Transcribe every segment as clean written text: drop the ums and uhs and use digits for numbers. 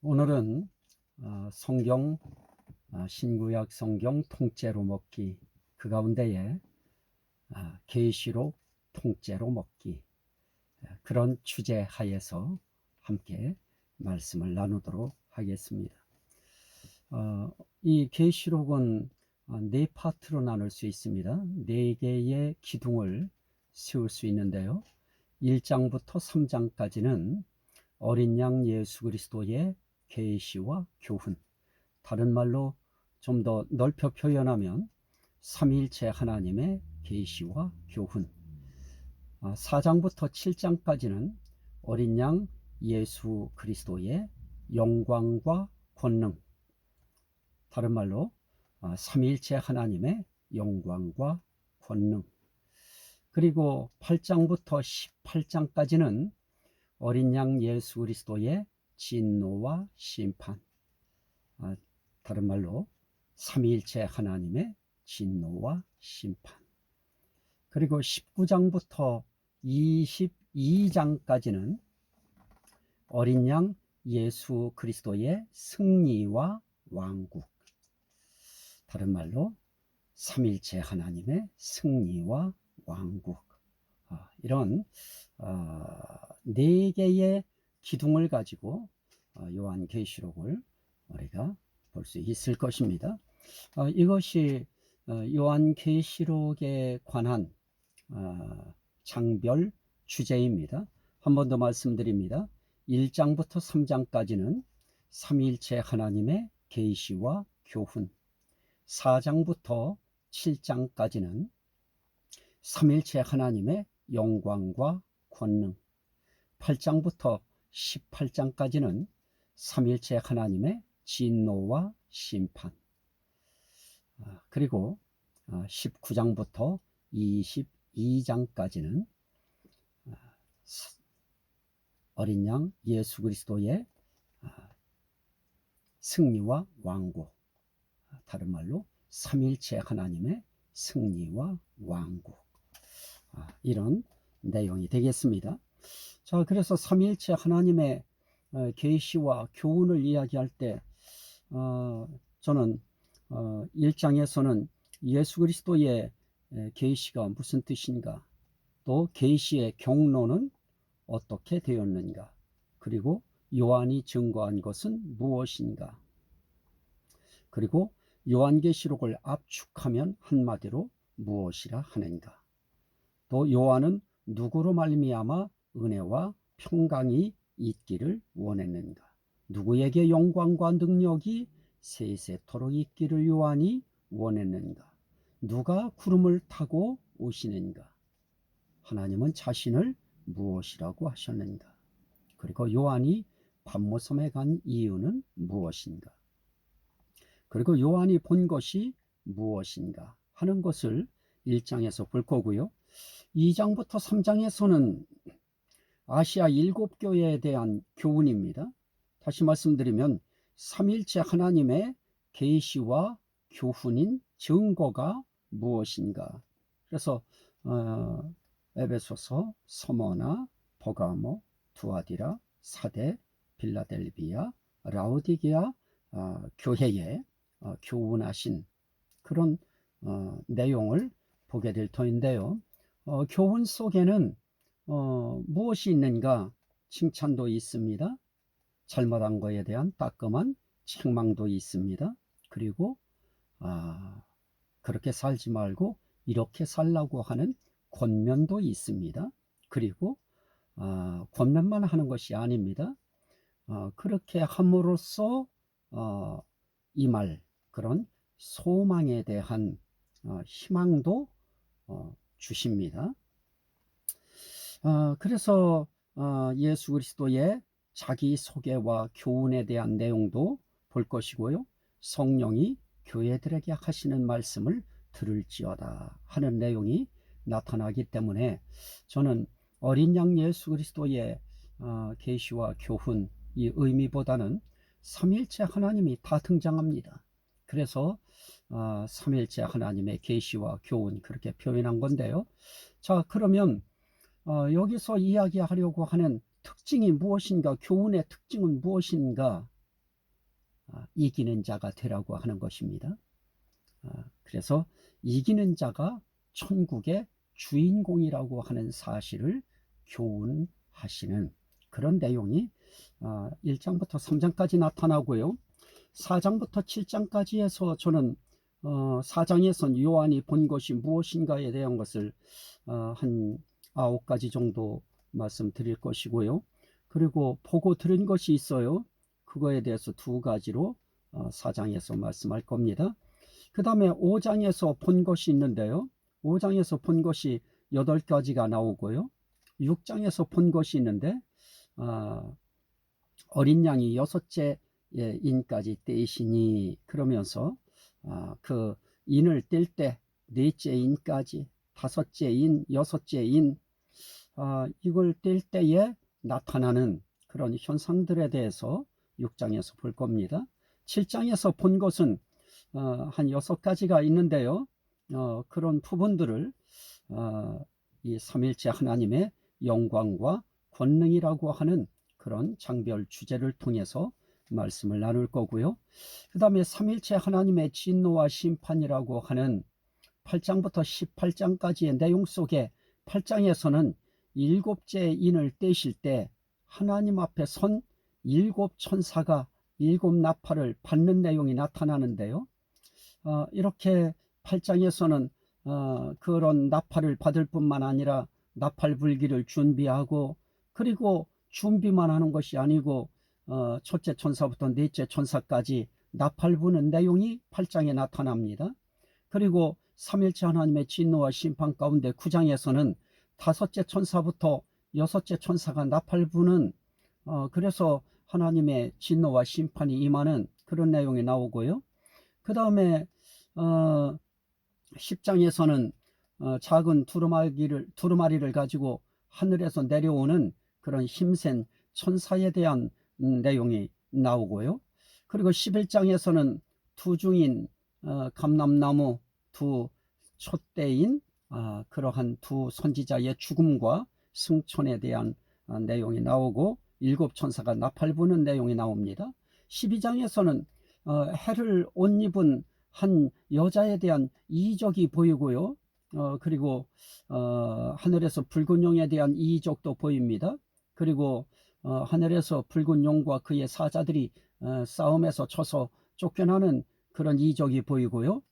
오늘은 성경 신구약 성경 통째로 먹기 그 가운데에 계시록 통째로 먹기 그런 주제 하에서 함께 말씀을 나누도록 하겠습니다. 이 계시록은 네 파트로 나눌 수 있습니다. 네 개의 기둥을 세울 수 있는데요. 1장부터 3장까지는 어린 양 예수 그리스도의 계시와 교훈, 다른 말로 좀 더 넓혀 표현하면 삼위일체 하나님의 계시와 교훈, 4장부터 7장까지는 어린 양 예수 그리스도의 영광과 권능, 다른 말로 삼위일체 하나님의 영광과 권능, 그리고 8장부터 18장까지는 어린 양 예수 그리스도의 진노와 심판, 다른 말로 삼위일체 하나님의 진노와 심판, 그리고 19장부터 22장까지는 어린 양 예수 그리스도의 승리와 왕국, 다른 말로 삼위일체 하나님의 승리와 왕국, 이런 네 개의 기둥을 가지고 요한계시록을 우리가 볼 수 있을 것입니다. 이것이 요한계시록에 관한 장별 주제입니다. 한 번 더 말씀드립니다. 1장부터 3장까지는 삼위일체 하나님의 계시와 교훈, 4장부터 7장까지는 삼위일체 하나님의 영광과 권능, 8장부터 18장까지는 삼위일체 하나님의 진노와 심판, 그리고 19장부터 22장까지는 어린 양 예수 그리스도의 승리와 왕국, 다른 말로 삼위일체 하나님의 승리와 왕국, 이런 내용이 되겠습니다. 자, 그래서 삼위일체 하나님의 계시와 교훈을 이야기할 때 저는 1장에서는 예수 그리스도의 계시가 무슨 뜻인가, 또 계시의 경로는 어떻게 되었는가, 그리고 요한이 증거한 것은 무엇인가, 그리고 요한계시록을 압축하면 한마디로 무엇이라 하는가, 또 요한은 누구로 말미암아 은혜와 평강이 있기를 원했는가, 누구에게 영광과 능력이 세세토록 있기를 요한이 원했는가, 누가 구름을 타고 오시는가, 하나님은 자신을 무엇이라고 하셨는가, 그리고 요한이 pat모섬에 간 이유는 무엇인가, 그리고 요한이 본 것이 무엇인가 하는 것을 1장에서 볼 거고요. 2장부터 3장에서는 아시아 7교회에 대한 교훈입니다. 다시 말씀드리면 삼위일체 하나님의 계시와 교훈인 증거가 무엇인가. 그래서 에베소서, 서머나, 버가모, 두아디라, 사대, 빌라델비아, 라오디게아 교회에 교훈하신 그런 내용을 보게 될 터인데요. 교훈 속에는 무엇이 있는가? 칭찬도 있습니다. 잘못한 것에 대한 따끔한 책망도 있습니다. 그리고 그렇게 살지 말고 이렇게 살라고 하는 권면도 있습니다. 그리고 권면만 하는 것이 아닙니다. 그렇게 함으로써 임할 그런 소망에 대한 희망도 주십니다. 그래서 예수 그리스도의 자기소개와 교훈에 대한 내용도 볼 것이고요. 성령이 교회들에게 하시는 말씀을 들을지어다 하는 내용이 나타나기 때문에 저는 어린 양 예수 그리스도의 계시와 교훈, 이 의미보다는 삼위일체 하나님이 다 등장합니다. 그래서 삼위일체 하나님의 계시와 교훈 그렇게 표현한 건데요. 자, 그러면 여기서 이야기하려고 하는 특징이 무엇인가, 교훈의 특징은 무엇인가, 이기는 자가 되라고 하는 것입니다. 그래서 이기는 자가 천국의 주인공이라고 하는 사실을 교훈하시는 그런 내용이 1장부터 3장까지 나타나고요. 4장부터 7장까지 해서 저는 4장에선 요한이 본 것이 무엇인가에 대한 것을 한 9가지 정도 말씀드릴 것이고요. 그리고 보고 들은 것이 있어요. 그거에 대해서 2가지로 4장에서 말씀할 겁니다. 그 다음에 5장에서 본 것이 있는데요. 5장에서 본 것이 8가지가 나오고요. 6장에서 본 것이 있는데 어린 양이 6째 인까지 떼시니, 그러면서 그 인을 뗄 때 4째 인까지 5째 인, 6째 인, 이걸 뗄 때에 나타나는 그런 현상들에 대해서 6장에서 볼 겁니다. 7장에서 본 것은 한 6가지가 있는데요. 그런 부분들을 이 삼일체 하나님의 영광과 권능이라고 하는 그런 장별 주제를 통해서 말씀을 나눌 거고요. 그 다음에 삼일체 하나님의 진노와 심판이라고 하는 8장부터 18장까지의 내용 속에 8장에서는 7째 인을 떼실 때 하나님 앞에 선 7천사가 7나팔을 받는 내용이 나타나는데요. 이렇게 8장에서는 그런 나팔을 받을 뿐만 아니라 나팔 불기를 준비하고, 그리고 준비만 하는 것이 아니고 첫째 천사부터 넷째 천사까지 나팔 부는 내용이 8장에 나타납니다. 그리고 삼일체 하나님의 진노와 심판 가운데 9장에서는 5째 천사부터 6째 천사가 나팔 부는 그래서 하나님의 진노와 심판이 임하는 그런 내용이 나오고요. 그 다음에 10장에서는 작은 두루마리를 가지고 하늘에서 내려오는 그런 힘센 천사에 대한 내용이 나오고요. 그리고 11장에서는 두중인 감람나무 두 촛대인 그러한 두 선지자의 죽음과 승천에 대한 내용이 나오고, 7천사가 나팔 부는 내용이 나옵니다. 12장에서는 해를 옷 입은 한 여자에 대한 이적이 보이고요. 그리고 하늘에서 붉은 용에 대한 이적도 보입니다. 그리고 하늘에서 붉은 용과 그의 사자들이 싸움에서 쳐서 쫓겨나는 그런 이적이 보이고요.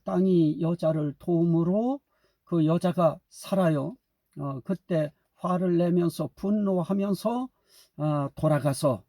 땅이 여자를 도움으로 그 여자가 살아요. 그때 화를 내면서 분노하면서 돌아가서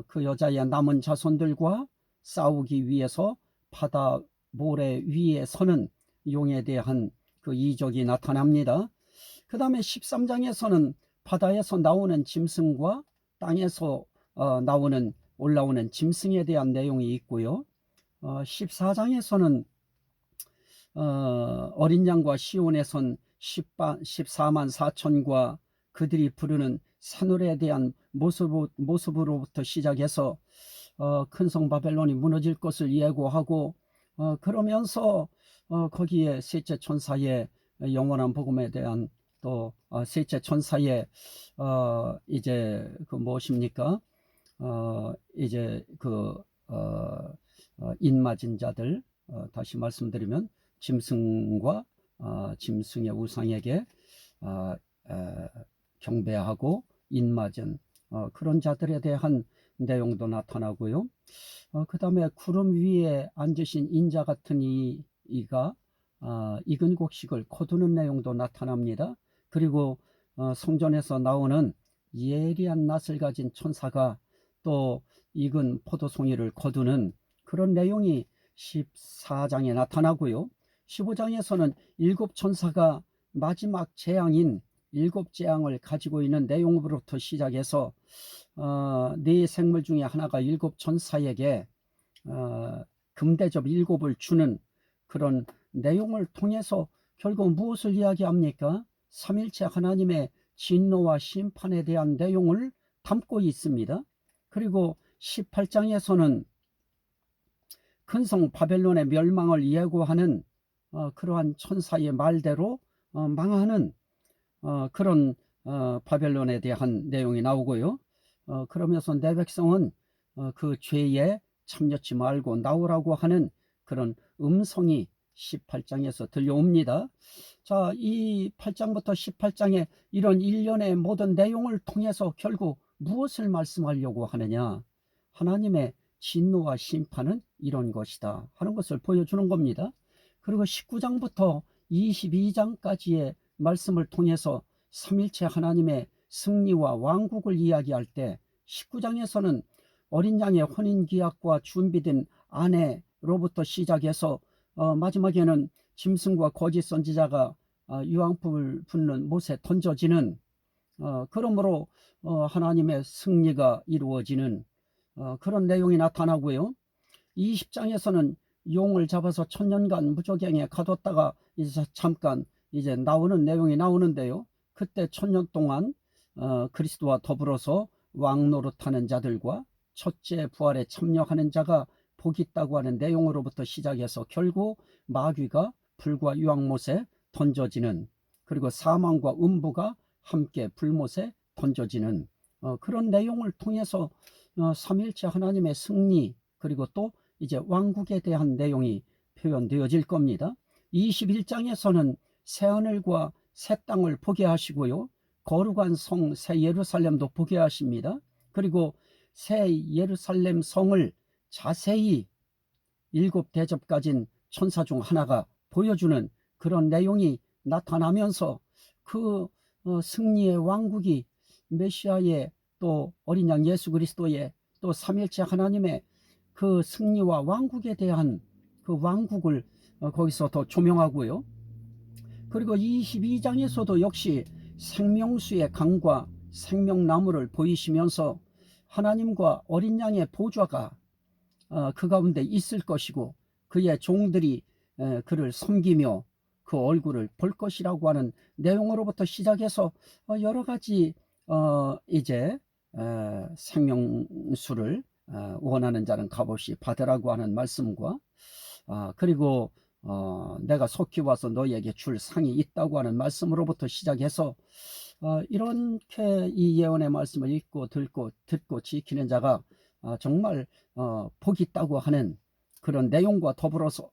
그 여자의 남은 자손들과 싸우기 위해서 바다 모래 위에 서는 용에 대한 그 이적이 나타납니다. 그 다음에 13장에서는 바다에서 나오는 짐승과 땅에서 올라오는 짐승에 대한 내용이 있고요. 14장에서는 어린 양과 시온에 선 14만 4천과 그들이 부르는 산울에 대한 모습으로부터 시작해서 큰 성 바벨론이 무너질 것을 예고하고, 그러면서 거기에 셋째 천사의 영원한 복음에 대한 또 셋째 천사의 이제 그 무엇입니까? 이제 그 인맞은 자들, 다시 말씀드리면 짐승과 짐승의 우상에게 경배하고 인맞은 그런 자들에 대한 내용도 나타나고요. 그 다음에 구름 위에 앉으신 인자 같은 이가 익은 곡식을 거두는 내용도 나타납니다. 그리고 성전에서 나오는 예리한 낫을 가진 천사가 또 익은 포도송이를 거두는 그런 내용이 14장에 나타나고요. 15장에서는 7천사가 마지막 재앙인 7재앙을 가지고 있는 내용으로부터 시작해서 네 생물 중에 하나가 7천사에게 금대접 7을 주는 그런 내용을 통해서 결국 무엇을 이야기합니까? 삼일체 하나님의 진노와 심판에 대한 내용을 담고 있습니다. 그리고 18장에서는 큰성 바벨론의 멸망을 예고하는 그러한 천사의 말대로 망하는 그런 바벨론에 대한 내용이 나오고요. 그러면서 내 백성은 그 죄의 참여치 말고 나오라고 하는 그런 음성이 18장에서 들려옵니다. 자, 이 8장부터 18장의 이런 일련의 모든 내용을 통해서 결국 무엇을 말씀하려고 하느냐? 하나님의 진노와 심판은 이런 것이다 하는 것을 보여주는 겁니다. 그리고 19장부터 22장까지의 말씀을 통해서 삼일체 하나님의 승리와 왕국을 이야기할 때 19장에서는 어린 양의 혼인기약과 준비된 아내로부터 시작해서 마지막에는 짐승과 거짓 선지자가 유황불 붙는 못에 던져지는, 그러므로 하나님의 승리가 이루어지는 그런 내용이 나타나고요. 20장에서는 용을 잡아서 1000년간 무저갱에 가뒀다가 이제 잠깐 이제 나오는 내용이 나오는데요. 그때 1000년 동안 그리스도와 더불어서 왕노릇하는 자들과 첫째 부활에 참여하는 자가 복이 있다고 하는 내용으로부터 시작해서 결국 마귀가 불과 유황못에 던져지는, 그리고 사망과 음부가 함께 불못에 던져지는 그런 내용을 통해서 삼일체 하나님의 승리, 그리고 또 이제 왕국에 대한 내용이 표현되어질 겁니다. 21장에서는 새하늘과 새 땅을 보게 하시고요, 거룩한 성 새 예루살렘도 보게 하십니다. 그리고 새 예루살렘 성을 자세히 7대접 가진 천사 중 하나가 보여주는 그런 내용이 나타나면서 그 승리의 왕국이 메시아의 또 어린 양 예수 그리스도의 또 삼일체 하나님의 그 승리와 왕국에 대한 그 왕국을 거기서 더 조명하고요. 그리고 22장에서도 역시 생명수의 강과 생명나무를 보이시면서 하나님과 어린 양의 보좌가 그 가운데 있을 것이고 그의 종들이 그를 섬기며 그 얼굴을 볼 것이라고 하는 내용으로부터 시작해서 여러 가지 이제 생명수를 원하는 자는 값없이 받으라고 하는 말씀과 그리고 내가 속히 와서 너에게 줄 상이 있다고 하는 말씀으로부터 시작해서 이렇게 이 예언의 말씀을 읽고 듣고 지키는 자가 정말 복이 있다고 하는 그런 내용과 더불어서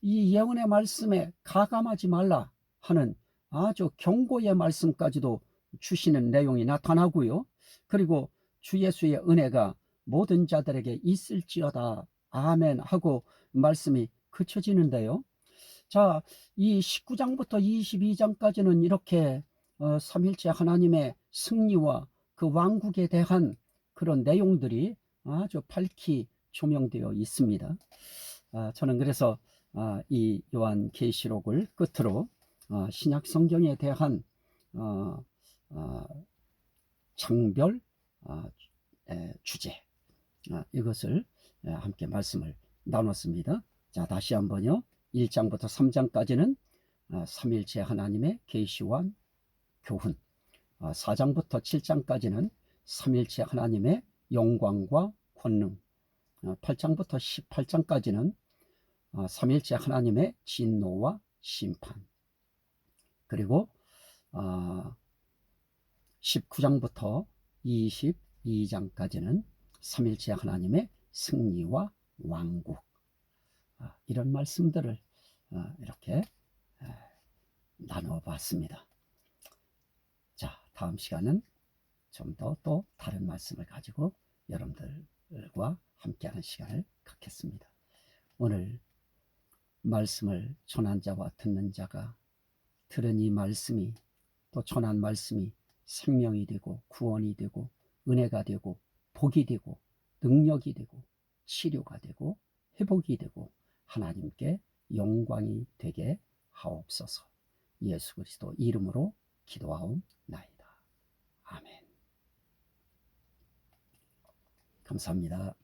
이 예언의 말씀에 가감하지 말라 하는 아주 경고의 말씀까지도 주시는 내용이 나타나고요. 그리고 주 예수의 은혜가 모든 자들에게 있을지어다 아멘 하고 말씀이 그쳐지는데요. 자, 이 19장부터 22장까지는 이렇게 삼일체 하나님의 승리와 그 왕국에 대한 그런 내용들이 아주 밝히 조명되어 있습니다. 저는 그래서 이 요한계시록을 끝으로 신약 성경에 대한 장별 주제, 이것을 함께 말씀을 나눴습니다. 자, 다시 한번요. 1장부터 3장까지는 삼일체 하나님의 계시와 교훈, 4장부터 7장까지는 삼일체 하나님의 영광과 권능, 8장부터 18장까지는 삼일체 하나님의 진노와 심판, 그리고 19장부터 22장까지는 삼일체 하나님의 승리와 왕국, 이런 말씀들을 이렇게 나눠봤습니다. 자, 다음 시간은 좀 더 또 다른 말씀을 가지고 여러분들과 함께하는 시간을 갖겠습니다. 오늘 말씀을 전한 자와 듣는 자가 들은 이 말씀이 또 전한 말씀이 생명이 되고 구원이 되고 은혜가 되고 복이 되고 능력이 되고 치료가 되고 회복이 되고 하나님께 영광이 되게 하옵소서. 예수 그리스도 이름으로 기도하옵나이다. 아멘. 감사합니다.